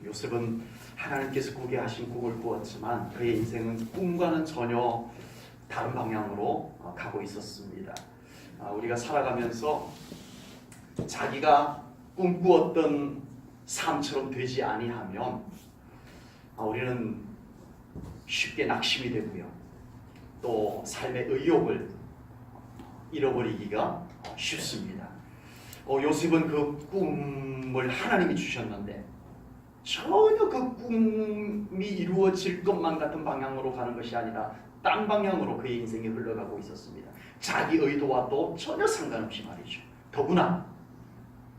요셉은 하나님께서 꾸게 하신 꿈을 꾸었지만 그의 인생은 꿈과는 전혀 다른 방향으로 가고 있었습니다. 우리가 살아가면서 자기가 꿈꾸었던 삶처럼 되지 아니하면 우리는 쉽게 낙심이 되고요. 또 삶의 의욕을 잃어버리기가 쉽습니다. 요셉은 그 꿈을 하나님이 주셨는데 전혀 그 꿈이 이루어질 것만 같은 방향으로 가는 것이 아니라 딴 방향으로 그의 인생이 흘러가고 있었습니다. 자기 의도와도 전혀 상관없이 말이죠. 더구나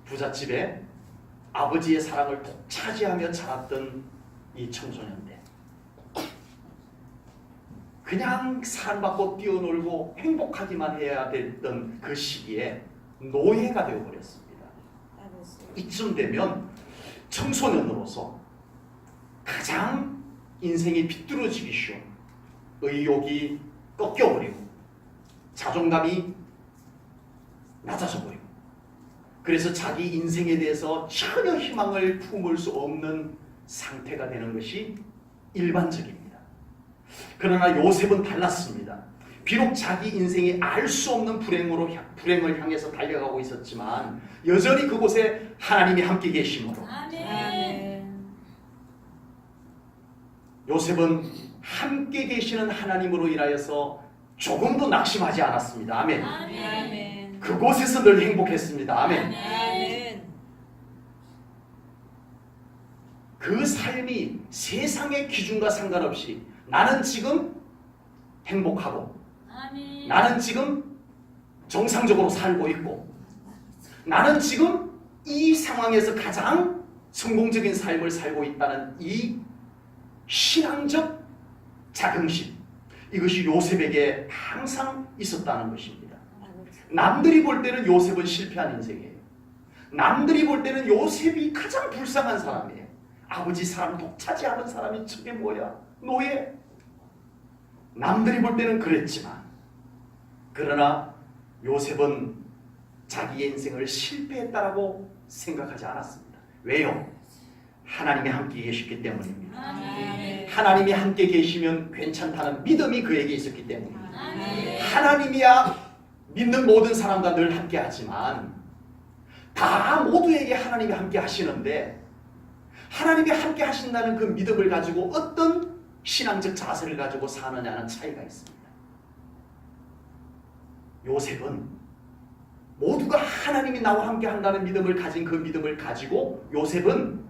부잣집에 아버지의 사랑을 독차지하며 자랐던 이 청소년대, 그냥 사랑받고 뛰어놀고 행복하기만 해야 됐던 그 시기에 노예가 되어버렸습니다. 이쯤 되면 청소년으로서 가장 인생이 비뚤어지기 쉬운 의욕이 꺾여버리고 자존감이 낮아져버리고, 그래서 자기 인생에 대해서 전혀 희망을 품을 수 없는 상태가 되는 것이 일반적입니다. 그러나 요셉은 달랐습니다. 비록 자기 인생이 알 수 없는 불행을 향해서 달려가고 있었지만 여전히 그곳에 하나님이 함께 계심으로 요셉은 함께 계시는 하나님으로 인하여서 조금도 낙심하지 않았습니다. 아멘. 아멘. 그곳에서 늘 행복했습니다. 아멘. 아멘. 그 삶이 세상의 기준과 상관없이 나는 지금 행복하고 아멘. 나는 지금 정상적으로 살고 있고 나는 지금 이 상황에서 가장 성공적인 삶을 살고 있다는 이 신앙적 자긍심, 이것이 요셉에게 항상 있었다는 것입니다. 남들이 볼 때는 요셉은 실패한 인생이에요. 남들이 볼 때는 요셉이 가장 불쌍한 사람이에요. 아버지 사람 독차지하는 사람이 저게 뭐야? 노예. 남들이 볼 때는 그랬지만, 그러나 요셉은 자기의 인생을 실패했다라고 생각하지 않았습니다. 왜요? 하나님이 함께 계셨기 때문입니다. 아멘. 하나님이 함께 계시면 괜찮다는 믿음이 그에게 있었기 때문입니다. 아멘. 하나님이야 믿는 모든 사람과 늘 함께 하지만 다 모두에게 하나님이 함께 하시는데, 하나님이 함께 하신다는 그 믿음을 가지고 어떤 신앙적 자세를 가지고 사느냐는 차이가 있습니다. 요셉은 모두가 하나님이 나와 함께 한다는 믿음을 가진 그 믿음을 가지고 요셉은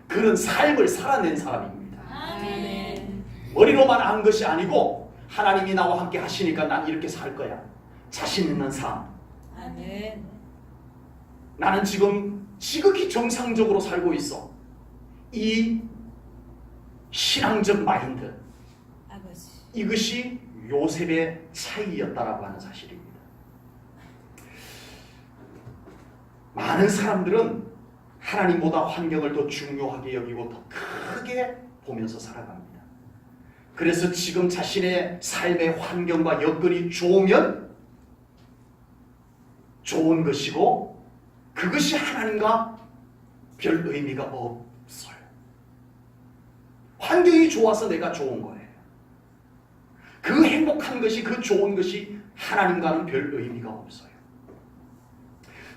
그런 삶을 살아낸 사람입니다. 아멘. 머리로만 안 것이 아니고 하나님이 나와 함께 하시니까 난 이렇게 살 거야. 자신 있는 삶. 아멘. 나는 지금 지극히 정상적으로 살고 있어. 이 신앙적 마인드, 아버지. 이것이 요셉의 차이였다라고 하는 사실입니다. 많은 사람들은 하나님보다 환경을 더 중요하게 여기고 더 크게 보면서 살아갑니다. 그래서 지금 자신의 삶의 환경과 여건이 좋으면 좋은 것이고 그것이 하나님과 별 의미가 없어요. 환경이 좋아서 내가 좋은 거예요. 그 행복한 것이, 그 좋은 것이 하나님과는 별 의미가 없어요.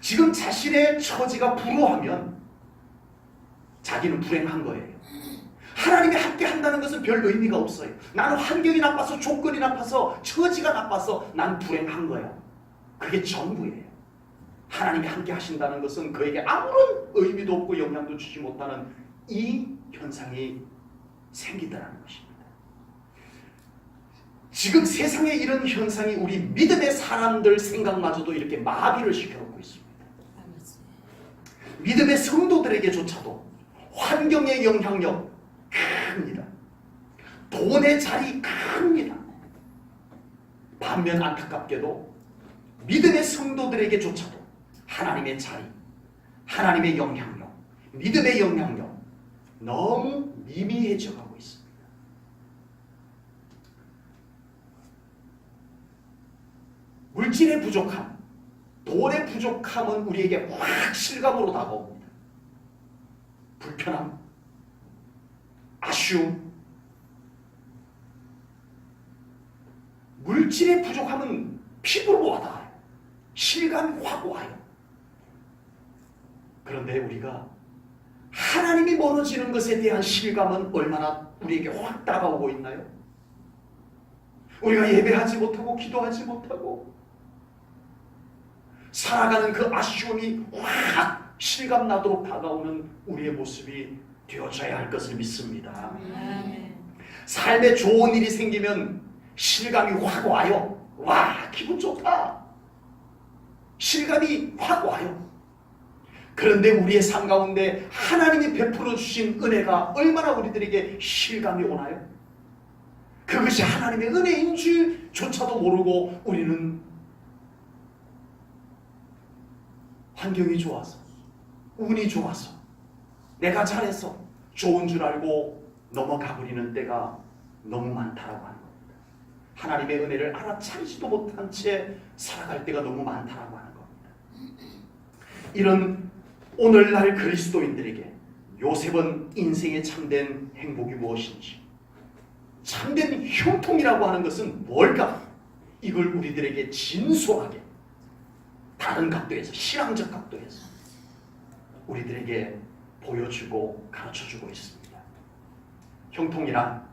지금 자신의 처지가 불우하면 자기는 불행한 거예요. 하나님이 함께 한다는 것은 별 의미가 없어요. 나는 환경이 나빠서, 조건이 나빠서, 처지가 나빠서 난 불행한 거예요. 그게 전부예요. 하나님이 함께 하신다는 것은 그에게 아무런 의미도 없고 영향도 주지 못하는 이 현상이 생기더라는 것입니다. 지금 세상에 이런 현상이 우리 믿음의 사람들 생각마저도 이렇게 마비를 시켜놓고 있습니다. 아버지. 믿음의 성도들에게조차도 환경의 영향력 큽니다. 돈의 자리 큽니다. 반면 안타깝게도 믿음의 성도들에게조차도 하나님의 자리, 하나님의 영향력, 믿음의 영향력 너무 미미해져 가고 있습니다. 물질의 부족함, 돈의 부족함은 우리에게 확 실감으로 다가옵니다. 불편함, 아쉬움, 물질의 부족함은 피부로 와닿아요. 실감이 확 와요. 그런데 우리가 하나님이 멀어지는 것에 대한 실감은 얼마나 우리에게 확 다가오고 있나요? 우리가 예배하지 못하고 기도하지 못하고 살아가는 그 아쉬움이 확 실감나도록 다가오는 우리의 모습이 되어져야 할 것을 믿습니다. 아멘. 삶에 좋은 일이 생기면 실감이 확 와요. 와, 기분 좋다. 실감이 확 와요. 그런데 우리의 삶 가운데 하나님이 베풀어 주신 은혜가 얼마나 우리들에게 실감이 오나요? 그것이 하나님의 은혜인 줄조차도 모르고 우리는 환경이 좋아서, 운이 좋아서, 내가 잘해서 좋은 줄 알고 넘어가 버리는 때가 너무 많다라고 하는 겁니다. 하나님의 은혜를 알아차리지도 못한 채 살아갈 때가 너무 많다라고 하는 겁니다. 이런 오늘날 그리스도인들에게 요셉은 인생의 참된 행복이 무엇인지, 참된 형통이라고 하는 것은 뭘까? 이걸 우리들에게 진솔하게 다른 각도에서, 신앙적 각도에서 우리들에게 보여주고 가르쳐주고 있습니다. 형통이란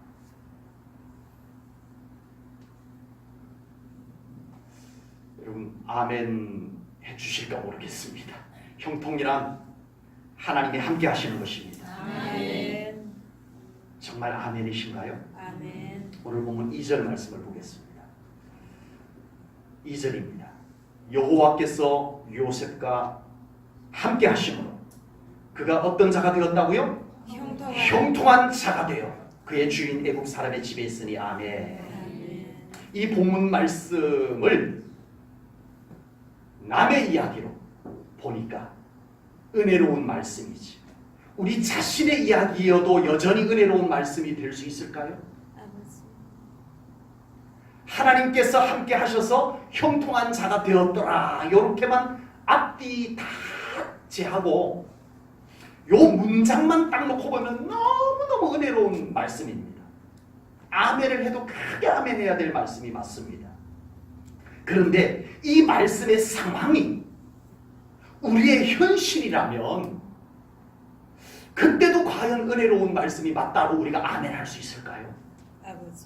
여러분 아멘 해주실까 모르겠습니다. 형통이란 하나님이 함께 하시는 것입니다. 아멘. 정말 아멘이신가요? 아멘. 오늘 보면 2절 말씀을 보겠습니다. 2절입니다. 여호와께서 요셉과 함께 하심으로 그가 어떤 자가 되었다고요? 형통한 자가 되어 그의 주인 애국 사람의 집에 있으니 아멘. 아멘. 이 본문 말씀을 남의 이야기로 보니까 은혜로운 말씀이지. 우리 자신의 이야기여도 여전히 은혜로운 말씀이 될 수 있을까요? 아버지. 하나님께서 함께 하셔서 형통한 자가 되었더라. 이렇게만 앞뒤 다 제하고 요 문장만 딱 놓고 보면 너무너무 은혜로운 말씀입니다. 아멘을 해도 크게 아멘해야 될 말씀이 맞습니다. 그런데 이 말씀의 상황이 우리의 현실이라면 그때도 과연 은혜로운 말씀이 맞다고 우리가 아멘할 수 있을까요? 아버지.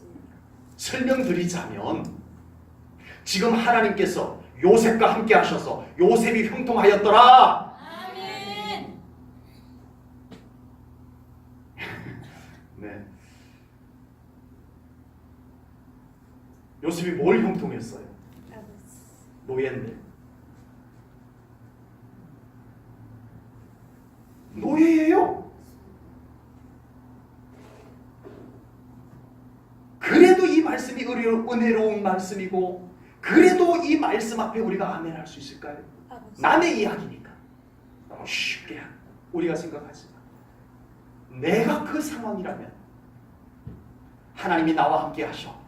설명드리자면 지금 하나님께서 요셉과 함께 하셔서 요셉이 형통하였더라. 아멘. 네. 요셉이 뭘 형통했어요? 아버지. 노예인데. 노예예요. 그래도 이 말씀이 은혜로운 말씀이고 그래도 이 말씀 앞에 우리가 아멘할 수 있을까요? 아버지. 남의 이야기니까 너무 쉽게 우리가 생각하지만 내가 그 상황이라면 하나님이 나와 함께 하셔.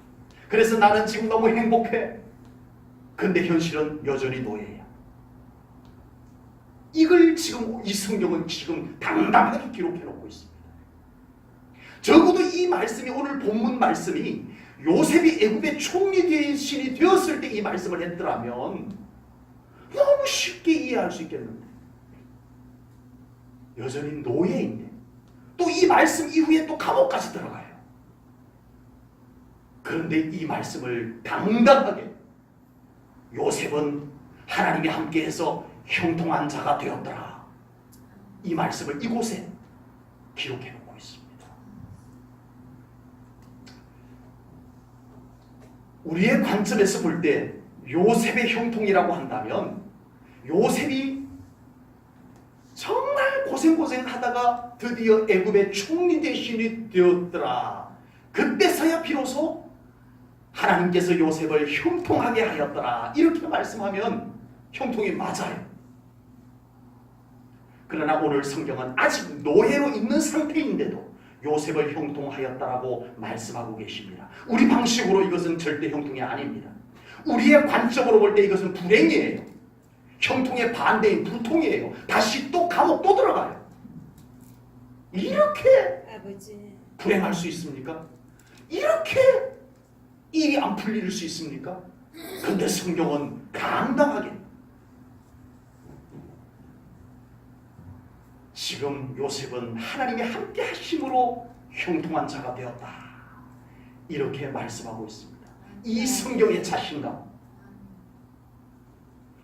그래서 나는 지금 너무 행복해. 근데 현실은 여전히 노예야. 이걸 지금 이 성경은 지금 당당하게 기록해 놓고 있습니다. 적어도 이 말씀이 오늘 본문 말씀이 요셉이 애굽의 총리 대신이 되었을 때 이 말씀을 했더라면 너무 쉽게 이해할 수 있겠는데 여전히 노예인데 또 이 말씀 이후에 또 감옥까지 들어가요. 그런데 이 말씀을 당당하게 요셉은 하나님이 함께해서 형통한 자가 되었더라. 이 말씀을 이곳에 기록해 놓고 있습니다. 우리의 관점에서 볼 때 요셉의 형통이라고 한다면 요셉이 정말 고생하다가 드디어 애굽의 총리 대신이 되었더라. 그때서야 비로소 하나님께서 요셉을 형통하게 하였더라. 이렇게 말씀하면 형통이 맞아요. 그러나 오늘 성경은 아직 노예로 있는 상태인데도 요셉을 형통하였다라고 말씀하고 계십니다. 우리 방식으로 이것은 절대 형통이 아닙니다. 우리의 관점으로 볼 때 이것은 불행이에요. 형통의 반대인 불통이에요. 다시 또 감옥 또 들어가요. 이렇게 아버지. 불행할 수 있습니까? 이렇게 일이 안 풀릴 수 있습니까? 그런데 성경은 당당하게 지금 요셉은 하나님의 함께 하심으로 형통한 자가 되었다, 이렇게 말씀하고 있습니다. 이 성경의 자신감,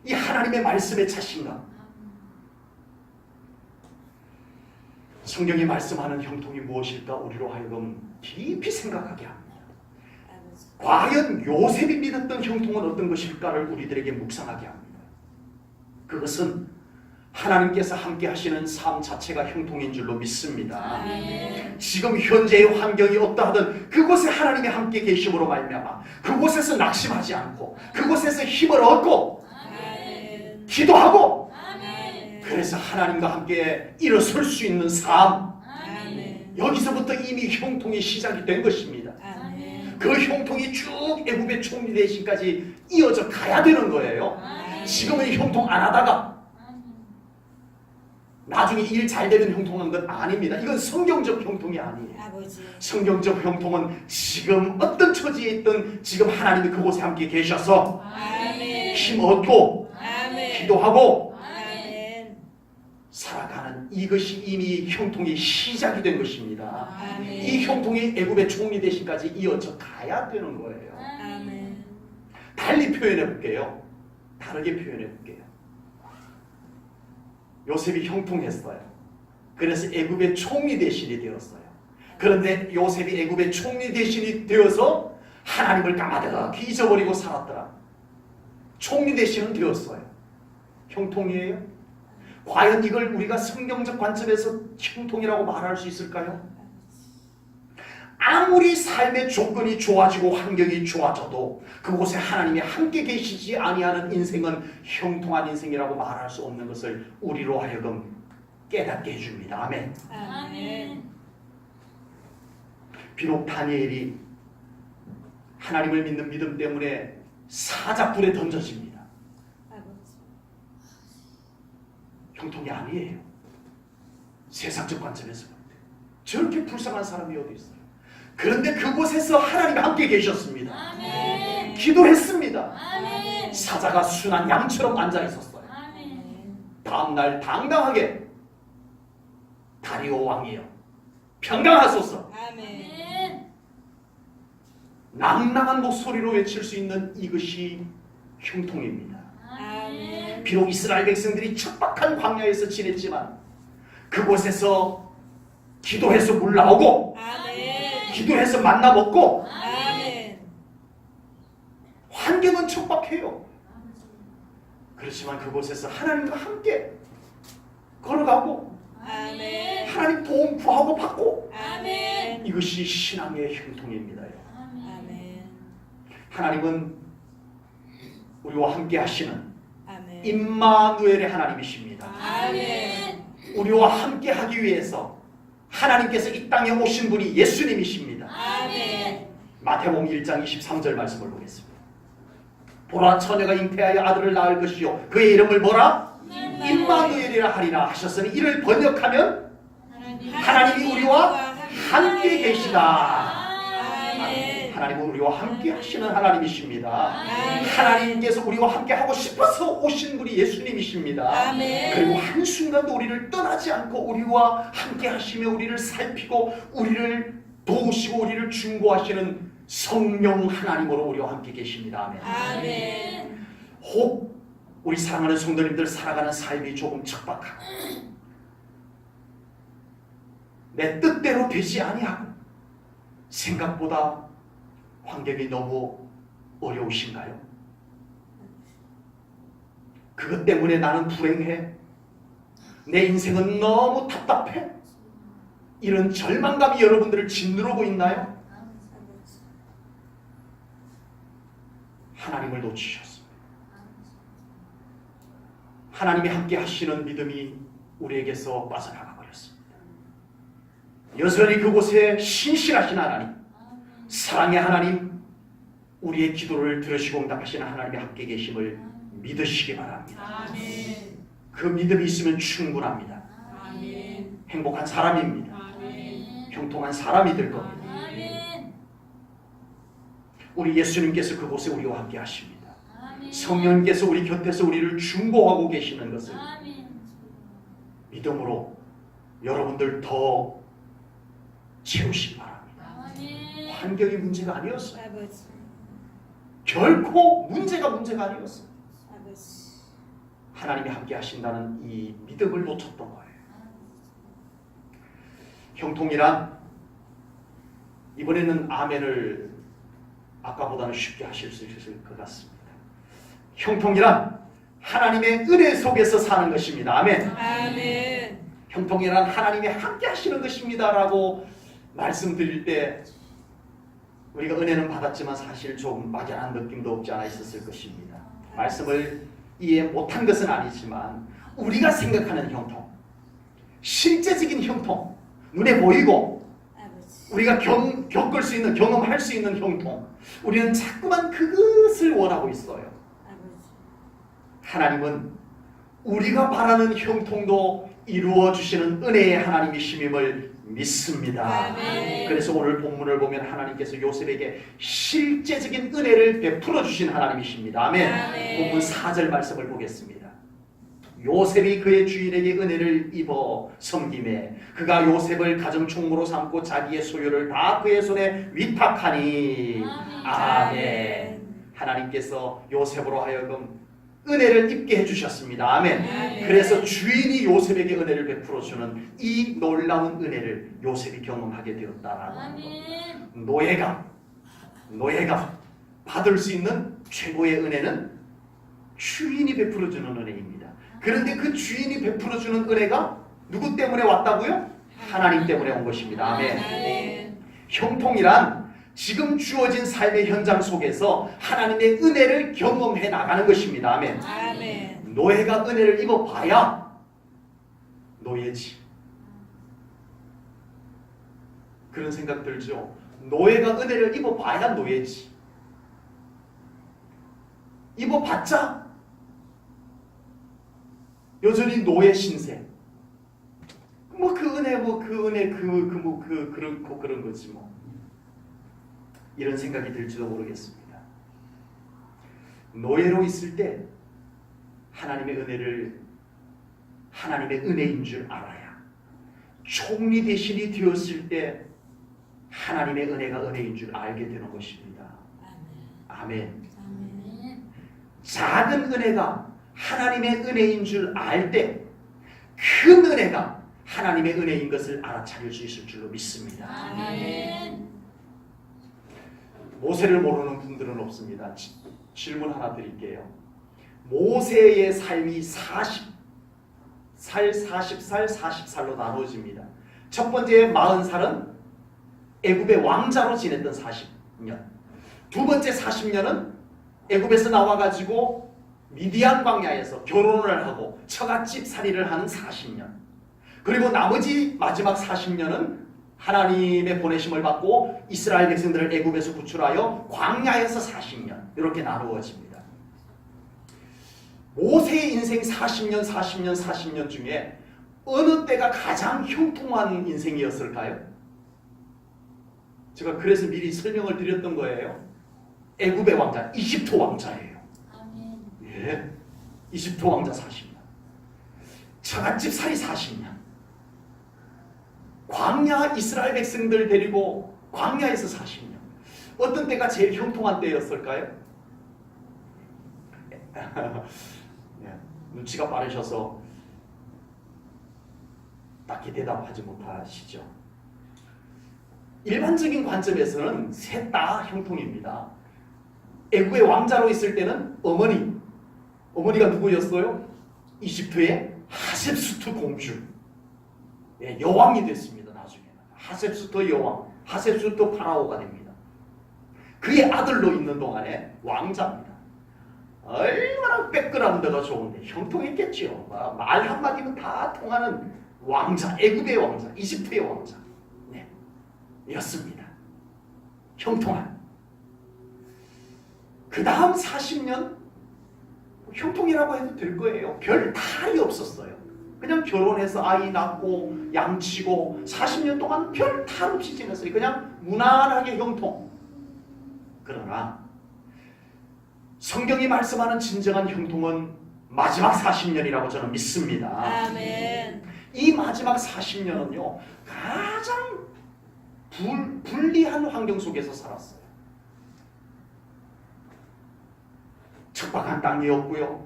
이 하나님의 말씀의 자신감, 성경이 말씀하는 형통이 무엇일까 우리로 하여금 깊이 생각하게 합니다. 아버지. 과연 요셉이 믿었던 형통은 어떤 것일까를 우리들에게 묵상하게 합니다. 그것은 하나님께서 함께 하시는 삶 자체가 형통인 줄로 믿습니다. 아멘. 지금 현재의 환경이 어떠하든 그곳에 하나님이 함께 계심으로 말미암아 그곳에서 낙심하지 않고 그곳에서 힘을 얻고 아멘. 기도하고 아멘. 그래서 하나님과 함께 일어설 수 있는 삶, 아멘. 여기서부터 이미 형통이 시작이 된 것입니다. 아멘. 그 형통이 쭉 애굽의 총리 대신까지 이어져 가야 되는 거예요. 아멘. 지금은 형통 안 하다가 나중에 일 잘 되는 형통한 건 아닙니다. 이건 성경적 형통이 아니에요. 아버지. 성경적 형통은 지금 어떤 처지에 있든 지금 하나님이 그곳에 함께 계셔서 아멘. 힘 얻고 아멘. 기도하고 아멘. 살아가는 이것이 이미 형통의 시작이 된 것입니다. 아멘. 이 형통이 애굽의 총리 대신까지 이어져 가야 되는 거예요. 아멘. 달리 표현해 볼게요. 다르게 표현해 볼게요. 요셉이 형통했어요. 그래서 애굽의 총리 대신이 되었어요. 그런데 요셉이 애굽의 총리 대신이 되어서 하나님을 까마득히 잊어버리고 살았더라. 총리 대신은 되었어요. 형통이에요? 과연 이걸 우리가 성경적 관점에서 형통이라고 말할 수 있을까요? 아무리 삶의 조건이 좋아지고 환경이 좋아져도 그곳에 하나님이 함께 계시지 아니하는 인생은 형통한 인생이라고 말할 수 없는 것을 우리로 하여금 깨닫게 해줍니다. 아멘. 아멘. 비록 다니엘이 하나님을 믿는 믿음 때문에 사자불에 던져집니다. 아버지. 형통이 아니에요. 세상적 관점에서 볼 때 저렇게 불쌍한 사람이 어디 있어요? 그런데 그곳에서 하나님이 함께 계셨습니다. 아멘. 기도했습니다. 아멘. 사자가 순한 양처럼 앉아 있었어요. 아멘. 다음날 당당하게 다리오 왕이여 평강하소서, 아멘. 낭낭한 목소리로 외칠 수 있는 이것이 형통입니다. 아멘. 비록 이스라엘 백성들이 척박한 광야에서 지냈지만 그곳에서 기도해서 물 나오고 아멘. 기도해서 만나 먹고 아멘. 환경은 척박해요. 그렇지만 그곳에서 하나님과 함께 걸어가고 아멘. 하나님 도움 구하고 받고, 아멘. 이것이 신앙의 형통입니다. 아멘. 하나님은 우리와 함께 하시는 아멘. 임마누엘의 하나님이십니다. 아멘. 우리와 함께 하기 위해서 하나님께서 이 땅에 오신 분이 예수님이십니다. 아멘. 마태복음 1장 23절 말씀을 보겠습니다. 보라, 처녀가 잉태하여 아들을 낳을 것이요 그의 이름을 뭐라? 임마누엘이라 하리라 하셨으니 이를 번역하면 하나님이 우리와 함께 계시다. 아멘. 하나님은 우리와 함께 하시는 하나님이십니다. 아멘. 하나님께서 우리와 함께 하고 싶어서 오신 분이 예수님이십니다. 아멘. 그리고 한순간도 우리를 떠나지 않고 우리와 함께 하시며 우리를 살피고 우리를 도우시고 우리를 중보하시는 성령 하나님으로 우리와 함께 계십니다. 아멘. 아멘. 혹 우리 사랑하는 성도님들 살아가는 삶이 조금 척박하고 내 뜻대로 되지 아니하고 생각보다 환경이 너무 어려우신가요? 그것 때문에 나는 불행해, 내 인생은 너무 답답해, 이런 절망감이 여러분들을 짓누르고 있나요? 하나님을 놓치셨습니다. 하나님이 함께 하시는 믿음이 우리에게서 빠져나가 버렸습니다. 여전히 그곳에 신실하신 하나님, 사랑의 하나님, 우리의 기도를 들으시고 응답하시는 하나님이 함께 계심을 믿으시기 바랍니다. 아멘. 그 믿음이 있으면 충분합니다. 아멘. 행복한 사람입니다. 아멘. 형통한 사람이 될 겁니다. 아멘. 우리 예수님께서 그곳에 우리와 함께 하십니다. 아멘. 성령께서 우리 곁에서 우리를 중보하고 계시는 것을 아멘. 믿음으로 여러분들 더 채우시기 바랍니다. 아멘. 환경이 문제가 아니었어요. 아버지. 결코 문제가 아니었어요. 아버지. 하나님이 함께 하신다는 이 믿음을 놓쳤던 거예요. 형통이란 이번에는 아멘을 아까보다는 쉽게 하실 수 있을 것 같습니다. 형통이란 하나님의 은혜 속에서 사는 것입니다. 아멘. 아멘. 형통이란 하나님이 함께 하시는 것입니다라고 말씀드릴 때 우리가 은혜는 받았지만 사실 좀 막연한 느낌도 없지 않아 있었을 것입니다. 말씀을 이해 못한 것은 아니지만 우리가 생각하는 형통, 실제적인 형통, 눈에 보이고 아버지. 우리가 겪을 수 있는, 경험할 수 있는 형통, 우리는 자꾸만 그것을 원하고 있어요. 아버지. 하나님은 우리가 바라는 형통도 이루어 주시는 은혜의 하나님이심임을 믿습니다. 아멘. 그래서 오늘 본문을 보면 하나님께서 요셉에게 실제적인 은혜를 베풀어 주신 하나님이십니다. 아멘. 아멘. 본문 4절 말씀을 보겠습니다. 요셉이 그의 주인에게 은혜를 입어 섬김에 그가 요셉을 가정총무로 삼고 자기의 소유를 다 그의 손에 위탁하니 아멘. 하나님께서 요셉으로 하여금 은혜를 입게 해주셨습니다. 아멘. 아멘. 그래서 주인이 요셉에게 은혜를 베풀어주는 이 놀라운 은혜를 요셉이 경험하게 되었다라는 아멘. 것. 노예가 받을 수 있는 최고의 은혜는 주인이 베풀어주는 은혜입니다. 그런데 그 주인이 베풀어주는 은혜가 누구 때문에 왔다고요? 하나님 때문에 온 것입니다. 아멘. 아멘. 형통이란 지금 주어진 삶의 현장 속에서 하나님의 은혜를 경험해 나가는 것입니다. 아멘. 아멘. 노예가 은혜를 입어봐야 노예지. 그런 생각 들죠? 노예가 은혜를 입어봐야 노예지. 입어봤자 여전히 노예 신세. 뭐 그 은혜, 그런 거지 뭐. 이런 생각이 들지도 모르겠습니다. 노예로 있을 때 하나님의 은혜인 줄 알아야, 총리 대신이 되었을 때 하나님의 은혜가 은혜인 줄 알게 되는 것입니다. 아멘. 아멘. 작은 은혜가 하나님의 은혜인 줄 알 때 큰 은혜가 하나님의 은혜인 것을 알아차릴 수 있을 줄로 믿습니다. 아멘. 모세를 모르는 분들은 없습니다. 질문 하나 드릴게요. 모세의 삶이 40살로 나눠집니다. 첫 번째 40살은 애굽의 왕자로 지냈던 40년. 두 번째 40년은 애굽에서 나와가지고 미디안 광야에서 결혼을 하고 처갓집 살이를 하는 40년. 그리고 나머지 마지막 40년은 하나님의 보내심을 받고 이스라엘 백성들을 애굽에서 구출하여 광야에서 40년 이렇게 나누어집니다. 모세의 인생 40년 중에 어느 때가 가장 형통한 인생이었을까요? 제가 그래서 미리 설명을 드렸던 거예요. 애굽의 왕자, 이집트 왕자예요. 아멘. 예, 이집트 왕자 40년, 처갓집 살이 40년, 광야 이스라엘 백성들 데리고 광야에서 40년. 어떤 때가 제일 형통한 때였을까요? 네, 눈치가 빠르셔서 딱히 대답하지 못하시죠. 일반적인 관점에서는 셋 다 형통입니다. 애굽의 왕자로 있을 때는 어머니가 누구였어요? 이집트의 하셉수트 공주, 예, 여왕이 됐습니다. 나중에는 하셉수트 여왕, 하셉수트 파라오가 됩니다. 그의 아들로 있는 동안에 왕자입니다. 얼마나 백그라운드가 좋은데 형통했겠죠. 말 한마디면 다 통하는 왕자, 애굽의 왕자, 이집트의 왕자, 네, 였습니다. 형통한. 그 다음 40년 형통이라고 해도 될 거예요. 별 탈이 없었어요. 그냥 결혼해서 아이 낳고 양치고 40년 동안 별 탈 없이 지냈어요. 그냥 무난하게 형통. 그러나 성경이 말씀하는 진정한 형통은 마지막 40년이라고 저는 믿습니다. 아멘. 이 마지막 40년은요 가장 불리한 환경 속에서 살았어요. 척박한 땅이었고요,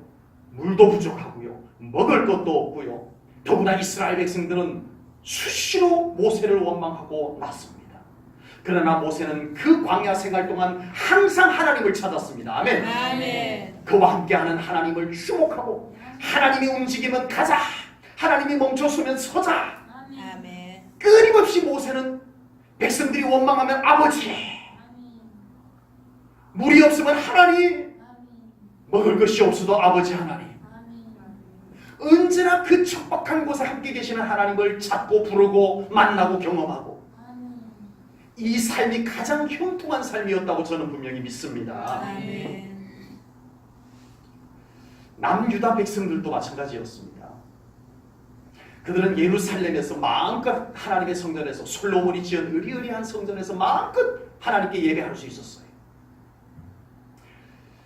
물도 부족하고요, 먹을 것도 없고요. 더구나 이스라엘 백성들은 수시로 모세를 원망하고 났습니다. 그러나 모세는 그 광야 생활 동안 항상 하나님을 찾았습니다. 아멘. 아멘. 그와 함께하는 하나님을 주목하고 하나님이 움직이면 가자, 하나님이 멈춰서면 서자. 아멘. 끊임없이 모세는 백성들이 원망하면 아버지, 물이 없으면 하나님, 먹을 것이 없어도 아버지 하나님. 언제나 그 척박한 곳에 함께 계시는 하나님을 찾고 부르고 만나고 경험하고, 이 삶이 가장 형통한 삶이었다고 저는 분명히 믿습니다. 아멘. 남유다 백성들도 마찬가지였습니다. 그들은 예루살렘에서 마음껏 하나님의 성전에서, 솔로몬이 지은 으리으리한 성전에서 마음껏 하나님께 예배할 수 있었어요.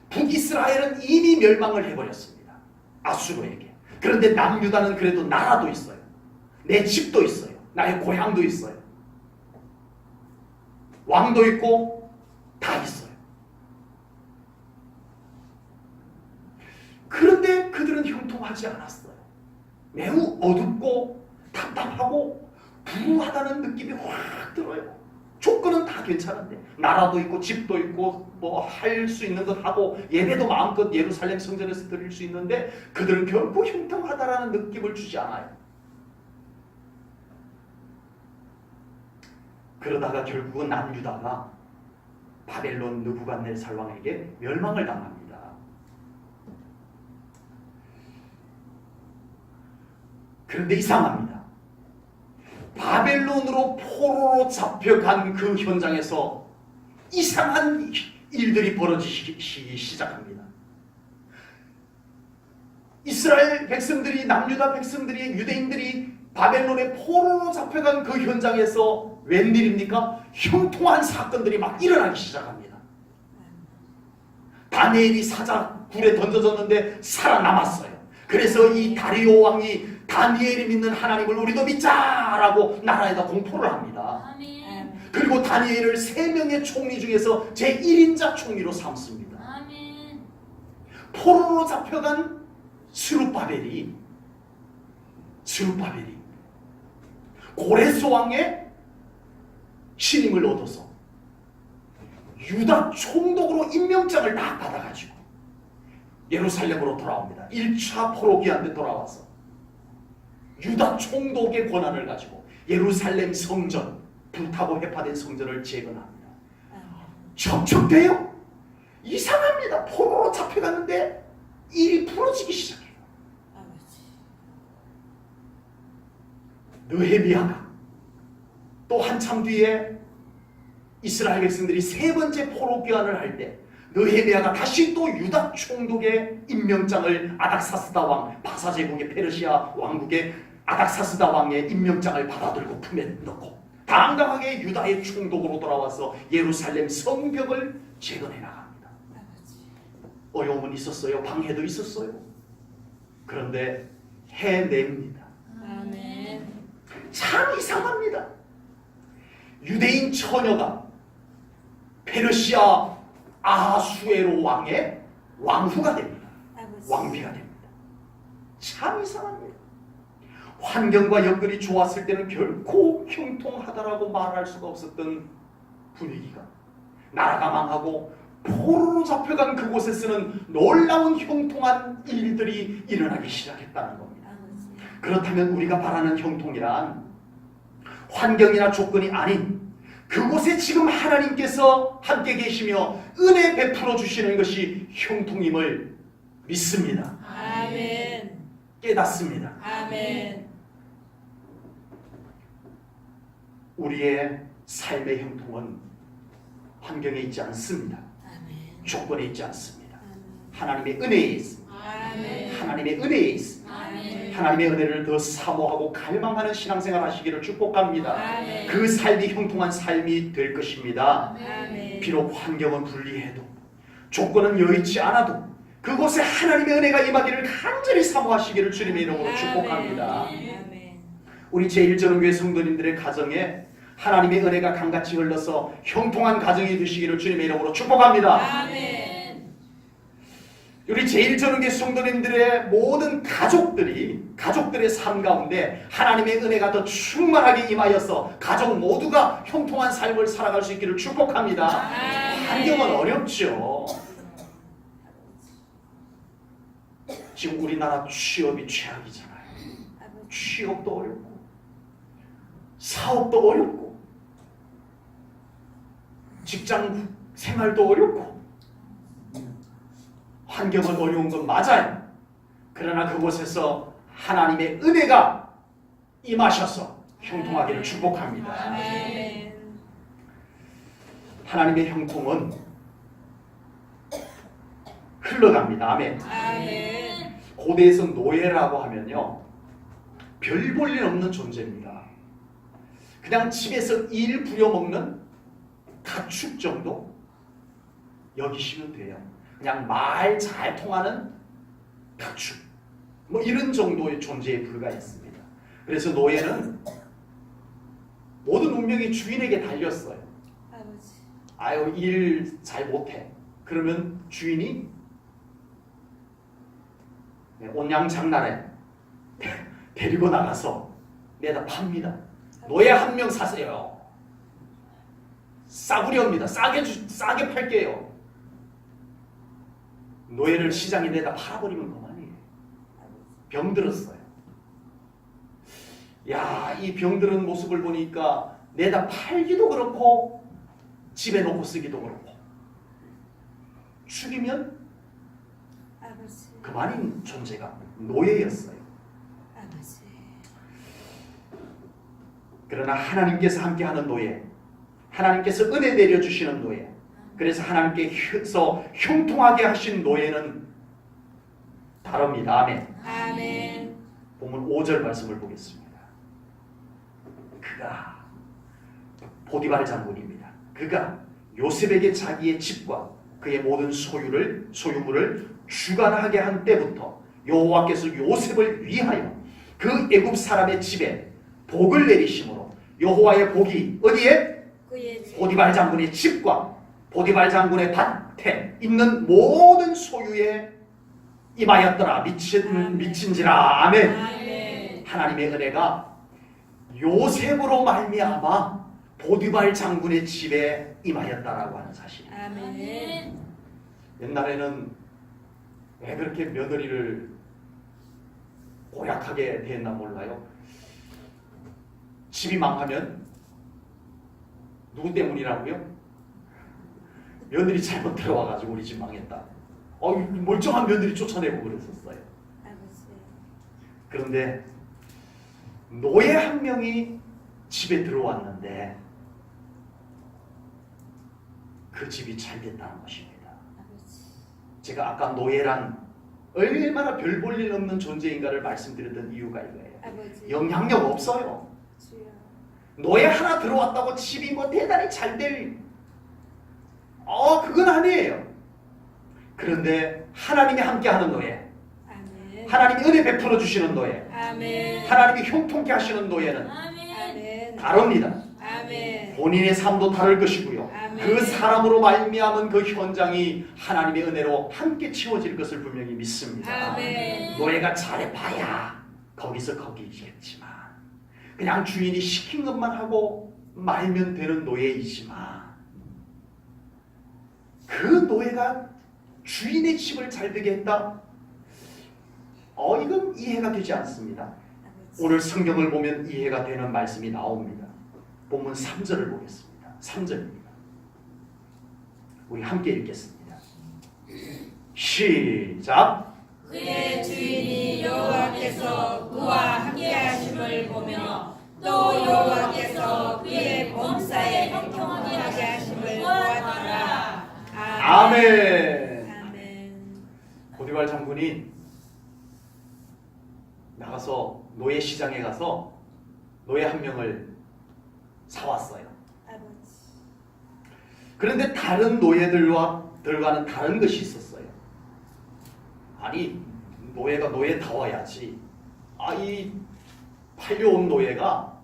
북이스라엘은 이미 멸망을 해버렸습니다, 아수르에게. 그런데 남유다는 그래도 나라도 있어요. 내 집도 있어요. 나의 고향도 있어요. 왕도 있고 다 있어요. 그런데 그들은 형통하지 않았어요. 매우 어둡고 답답하고 불우하다는 느낌이 확 들어요. 조건은 다 괜찮은데, 나라도 있고 집도 있고 뭐 할 수 있는 것 하고 예배도 마음껏 예루살렘 성전에서 드릴 수 있는데 그들은 결코 형통하다라는 느낌을 주지 않아요. 그러다가 결국은 남유다가 바벨론 느부갓네살 왕에게 멸망을 당합니다. 그런데 이상합니다. 바벨론으로 포로로 잡혀간 그 현장에서 이상한 일들이 벌어지기 시작합니다. 이스라엘 백성들이, 남유다 백성들이, 유대인들이 바벨론에 포로로 잡혀간 그 현장에서 웬일입니까? 형통한 사건들이 막 일어나기 시작합니다. 다니엘이 사자 굴에 던져졌는데 살아남았어요. 그래서 이 다리오 왕이 다니엘이 믿는 하나님을 우리도 믿자라고 나라에다 공포를 합니다. 아멘. 그리고 다니엘을 3명의 총리 중에서 제1인자 총리로 삼습니다. 아멘. 포로로 잡혀간 스룹바벨이 고레스 왕의 신임을 얻어서 유다 총독으로 임명장을 딱 받아가지고 예루살렘으로 돌아옵니다. 1차 포로기한 때 돌아와서 유다 총독의 권한을 가지고 예루살렘 성전, 불타고 해파된 성전을 재건합니다. 척척돼요. 이상합니다. 포로로 잡혀갔는데 일이 풀어지기 시작해요. 느헤미야가 또 한참 뒤에 이스라엘 백성들이 3번째 포로 귀환을 할 때 느헤미야가 다시 또 유다 총독의 임명장을 아닥사스다 왕, 바사 제국의 페르시아 왕국의 아닥사스다 왕의 임명장을 받아들고 품에 넣고 당당하게 유다의 총독으로 돌아와서 예루살렘 성벽을 재건해 나갑니다. 어려움은 있었어요. 방해도 있었어요. 그런데 해냅니다. 아멘. 참 이상합니다. 유대인 처녀가 페르시아 아하수에로 왕의 왕후가 됩니다. 왕비가 됩니다. 참 이상합니다. 환경과 여건이 좋았을 때는 결코 형통하다라고 말할 수가 없었던 분위기가 나라가 망하고 포로로 잡혀간 그곳에서는 놀라운 형통한 일들이 일어나기 시작했다는 겁니다. 그렇다면 우리가 바라는 형통이란 환경이나 조건이 아닌 그곳에 지금 하나님께서 함께 계시며 은혜 베풀어 주시는 것이 형통임을 믿습니다. 아멘. 깨닫습니다. 아멘. 우리의 삶의 형통은 환경에 있지 않습니다. 아멘. 조건에 있지 않습니다. 하나님의 은혜에 있습니다. 아멘. 하나님의 은혜에 있습니다. 아멘. 하나님의 은혜를 더 사모하고 갈망하는 신앙생활 하시기를 축복합니다. 아멘. 그 삶이 형통한 삶이 될 것입니다. 아멘. 비록 환경은 불리해도 조건은 여의치 않아도 그곳에 하나님의 은혜가 임하기를 간절히 사모하시기를 주님의 이름으로 축복합니다. 아멘. 우리 제1전원교회 성도님들의 가정에 하나님의 은혜가 강같이 흘러서 형통한 가정이 되시기를 주님의 이름으로 축복합니다. 아멘. 우리 제1전원교회 성도님들의 모든 가족들의 삶 가운데 하나님의 은혜가 더 충만하게 임하여서 가족 모두가 형통한 삶을 살아갈 수 있기를 축복합니다. 환경은 어렵죠. 지금 우리나라 취업이 최악이잖아요. 취업도 어렵고 사업도 어렵고 직장 생활도 어렵고 환경은 어려운 건 맞아요. 그러나 그곳에서 하나님의 은혜가 임하셔서 형통하기를 축복합니다. 아멘. 하나님의 형통은 흘러갑니다. 아멘. 아멘. 고대에서 노예라고 하면요, 별 볼 일 없는 존재입니다. 그냥 집에서 일 부려먹는 가축 정도 여기시면 돼요. 그냥 말 잘 통하는 가축, 뭐 이런 정도의 존재에 불과했습니다. 그래서 노예는 모든 운명이 주인에게 달렸어요. 아버지. 아유, 일 잘 못해. 그러면 주인이 온양 장날에 데리고 나가서 내다 팝니다. 노예 한 명 사세요. 싸구려입니다. 싸게 팔게요. 노예를 시장에 내다 팔아버리면 그만이에요. 병들었어요. 야, 이 병들은 모습을 보니까 내다 팔기도 그렇고 집에 놓고 쓰기도 그렇고 죽이면 아버지. 그만인 존재가 노예였어요. 아버지. 그러나 하나님께서 함께하는 노예, 하나님께서 은혜 내려주시는 노예, 그래서 하나님께서 형통하게 하신 노예는 다릅니다. 아멘. 아멘. 본문 5절 말씀을 보겠습니다. 그가 보디발 장군입니다. 그가 요셉에게 자기의 집과 그의 모든 소유물을 주관하게 한 때부터 여호와께서 요셉을 위하여 그 애굽 사람의 집에 복을 내리심으로 여호와의 복이 어디에? 그의 집. 보디발 장군의 집과 보디발 장군의 밭에 있는 모든 소유에 임하였더라. 미친지라. 아멘. 아멘. 하나님의 은혜가 요셉으로 말미암아 보디발 장군의 집에 임하였다라고 하는 사실입니다. 아멘. 옛날에는 왜 그렇게 며느리를 고약하게 대했나 몰라요. 집이 망하면 누구 때문이라고요? 며느리 잘못 들어와가지고 우리 집 망했다. 멀쩡한 며느리 쫓아내고 그랬었어요. 아버지. 그런데 노예 한 명이 집에 들어왔는데 그 집이 잘 됐다는 것입니다. 아버지. 제가 아까 노예란 얼마나 별 볼 일 없는 존재인가를 말씀드렸던 이유가 이거예요. 아버지. 영향력 없어요. 주여. 노예 하나 들어왔다고 집이 뭐 대단히 잘 될, 그건 아니에요. 그런데 하나님이 함께하는 노예, 아멘. 하나님이 은혜 베풀어 주시는 노예, 아멘. 하나님이 형통케 하시는 노예는 아멘. 다릅니다. 아멘. 본인의 삶도 다를 것이고요. 아멘. 그 사람으로 말미암은 그 현장이 하나님의 은혜로 함께 채워질 것을 분명히 믿습니다. 아멘. 노예가 잘해봐야 거기서 거기겠지만 그냥 주인이 시킨 것만 하고 말면 되는 노예이지만 그 노예가 주인의 집을 잘 되게 했다? 이건 이해가 되지 않습니다. 아버지. 오늘 성경을 보면 이해가 되는 말씀이 나옵니다. 본문 3절을 보겠습니다. 3절입니다. 우리 함께 읽겠습니다. 시작. 그의 주인이 여호와께서 그와 함께하심을 보며 또 여호와께서 그의 범사에 형통하게 하심을 보았더라. 아멘. 아멘. 보디발 장군이 나가서 가서 노예 시장에 가서 노예 한 명을 사왔어요. 아버지. 그런데 다른 노예들과는 다른 것이 있었어요. 아니, 노예가 노예다워야지. 이 팔려온 노예가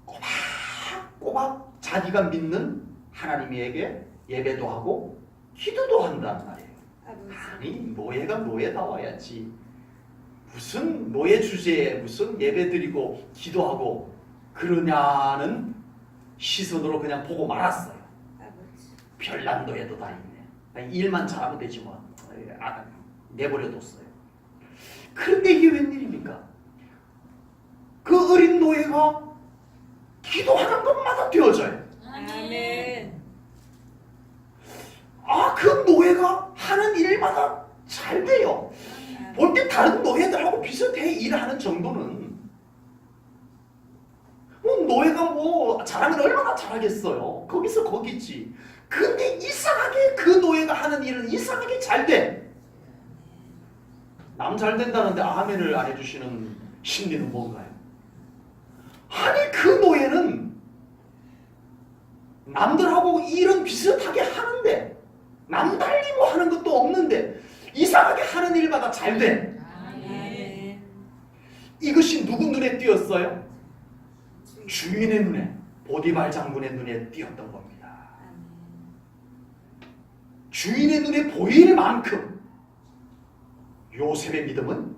꼬박꼬박 자기가 믿는 하나님에게 예배도 하고 기도도 한단 말이에요. 아버지. 아니, 노예가 노예다워야지. 무슨 노예 주제에 무슨 예배 드리고 기도하고 그러냐는 시선으로 그냥 보고 말았어요. 아버지. 별난 노예도 다 있네. 일만 잘하면 되지 뭐. 내버려뒀어요. 그런데 이게 웬일입니까? 그 어린 노예가 기도하는 것마다 되어져요. 아멘. 그 노예가 하는 일마다 잘 돼요. 볼 때 다른 노예들하고 비슷해 일하는 정도는. 노예가 잘하면 얼마나 잘하겠어요. 거기서 거기지. 근데 이상하게 그 노예가 하는 일은 이상하게 잘 돼. 남 잘 된다는데 아멘을 안 해주시는 심리는 뭔가요? 아니, 그 노예는 남들하고 일은 비슷하게 하는데 남달리 뭐 하는 것도 없는데 이상하게 하는 일마다 잘 돼. 아멘. 이것이 누구 눈에 띄었어요? 주인의 눈에, 보디발 장군의 눈에 띄었던 겁니다. 주인의 눈에 보일 만큼 요셉의 믿음은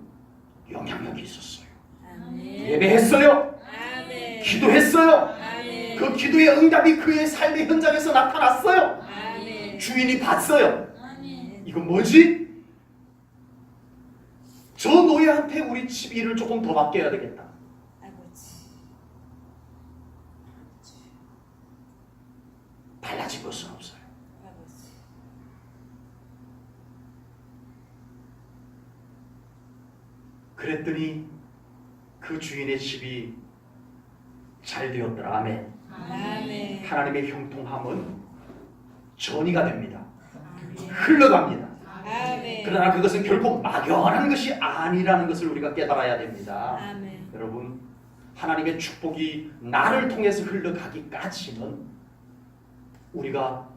영향력이 있었어요. 아멘. 예배했어요. 아멘. 기도했어요. 아멘. 그 기도의 응답이 그의 삶의 현장에서 나타났어요. 아멘. 주인이 봤어요. 아멘. 이건 뭐지? 저 노예한테 우리 집 일을 조금 더 맡겨야 되겠다. 아버지. 달라진 것은 없어요. 아버지. 그랬더니 그 주인의 집이 잘 되었더라. 아멘. 아멘. 하나님의 형통함은 전이가 됩니다. 흘러갑니다. 아멘. 그러나 그것은 결코 막연한 것이 아니라는 것을 우리가 깨달아야 됩니다. 아멘. 여러분, 하나님의 축복이 나를 통해서 흘러가기까지는 우리가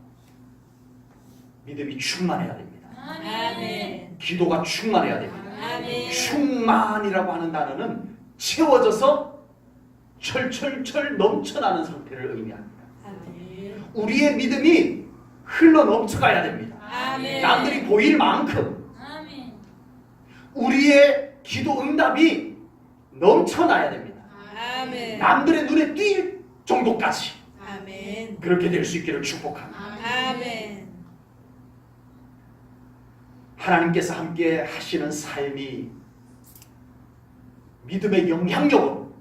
믿음이 충만해야 됩니다. 아멘. 기도가 충만해야 됩니다. 아멘. 충만이라고 하는 단어는 채워져서 철철철 넘쳐나는 상태를 의미합니다. 아멘. 우리의 믿음이 흘러 넘쳐가야 됩니다. 아멘. 남들이 보일 만큼 아멘. 우리의 기도 응답이 넘쳐나야 됩니다. 아멘. 남들의 눈에 띌 정도까지 아멘. 그렇게 될 수 있기를 축복합니다. 아멘. 하나님께서 함께 하시는 삶이 믿음의 영향력으로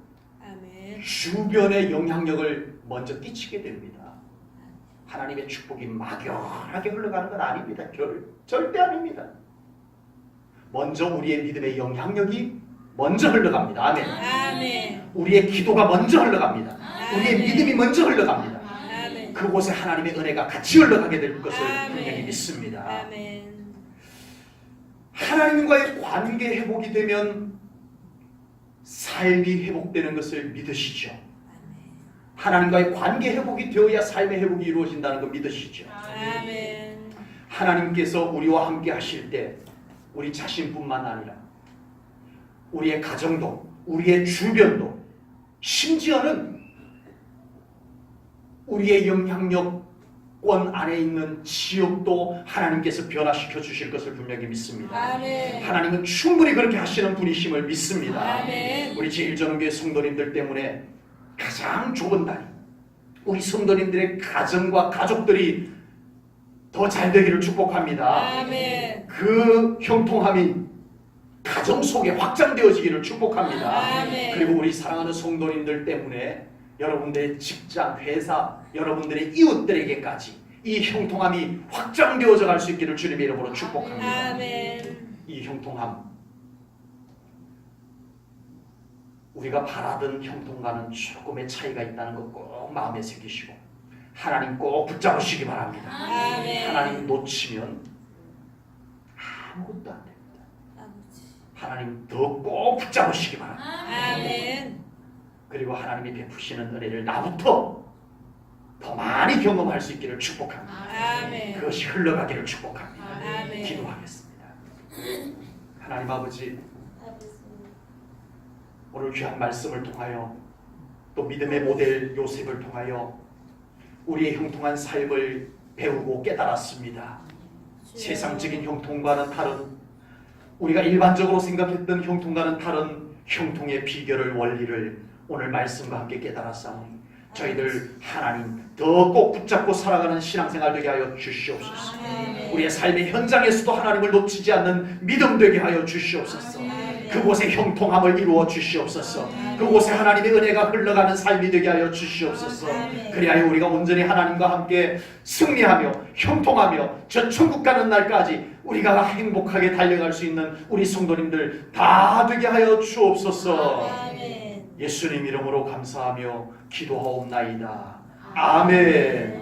아멘. 주변의 영향력을 먼저 끼치게 됩니다. 하나님의 축복이 막연하게 흘러가는 건 아닙니다. 절대 아닙니다. 먼저 우리의 믿음의 영향력이 먼저 흘러갑니다. 아멘. 아멘. 우리의 기도가 먼저 흘러갑니다. 우리의 아멘. 믿음이 먼저 흘러갑니다. 아멘. 그곳에 하나님의 은혜가 같이 흘러가게 될 것을 아멘. 분명히 믿습니다. 아멘. 하나님과의 관계 회복이 되면 삶이 회복되는 것을 믿으시죠. 하나님과의 관계 회복이 되어야 삶의 회복이 이루어진다는 거 믿으시죠. 아멘. 하나님께서 우리와 함께 하실 때 우리 자신뿐만 아니라 우리의 가정도, 우리의 주변도, 심지어는 우리의 영향력권 안에 있는 지역도 하나님께서 변화시켜 주실 것을 분명히 믿습니다. 아멘. 하나님은 충분히 그렇게 하시는 분이심을 믿습니다. 아멘. 우리 제1전교회 성도님들 때문에 가장 좁은 다리, 우리 성도님들의 가정과 가족들이 더 잘 되기를 축복합니다. 아멘. 그 형통함이 가정 속에 확장되어지기를 축복합니다. 아멘. 그리고 우리 사랑하는 성도님들 때문에 여러분들의 직장, 회사, 여러분들의 이웃들에게까지 이 형통함이 확장되어져 갈 수 있기를 주님의 이름으로 축복합니다. 아멘. 이 형통함, 우리가 바라던 형통과는 조금의 차이가 있다는 것 꼭 마음에 새기시고 하나님 꼭 붙잡으시기 바랍니다. 아멘. 하나님 놓치면 아무것도 안 됩니다. 아버지. 하나님 더 꼭 붙잡으시기 바랍니다. 아멘. 그리고 하나님이 베푸시는 은혜를 나부터 더 많이 경험할 수 있기를 축복합니다. 아멘. 그것이 흘러가기를 축복합니다. 아멘. 기도하겠습니다. 하나님 아버지, 오늘 귀한 말씀을 통하여 또 믿음의 모델 요셉을 통하여 우리의 형통한 삶을 배우고 깨달았습니다. 세상적인 형통과는 다른, 우리가 일반적으로 생각했던 형통과는 다른 형통의 비결을, 원리를 오늘 말씀과 함께 깨달았사오니 저희들 하나님 더 꼭 붙잡고 살아가는 신앙생활 되게 하여 주시옵소서. 아멘. 우리의 삶의 현장에서도 하나님을 놓치지 않는 믿음 되게 하여 주시옵소서. 그곳에 형통함을 이루어 주시옵소서. 그곳에 하나님의 은혜가 흘러가는 삶이 되게 하여 주시옵소서. 그리하여 우리가 온전히 하나님과 함께 승리하며 형통하며 저 천국 가는 날까지 우리가 행복하게 달려갈 수 있는 우리 성도님들 다 되게 하여 주옵소서. 아멘. 예수님 이름으로 감사하며 기도하옵나이다. 아멘.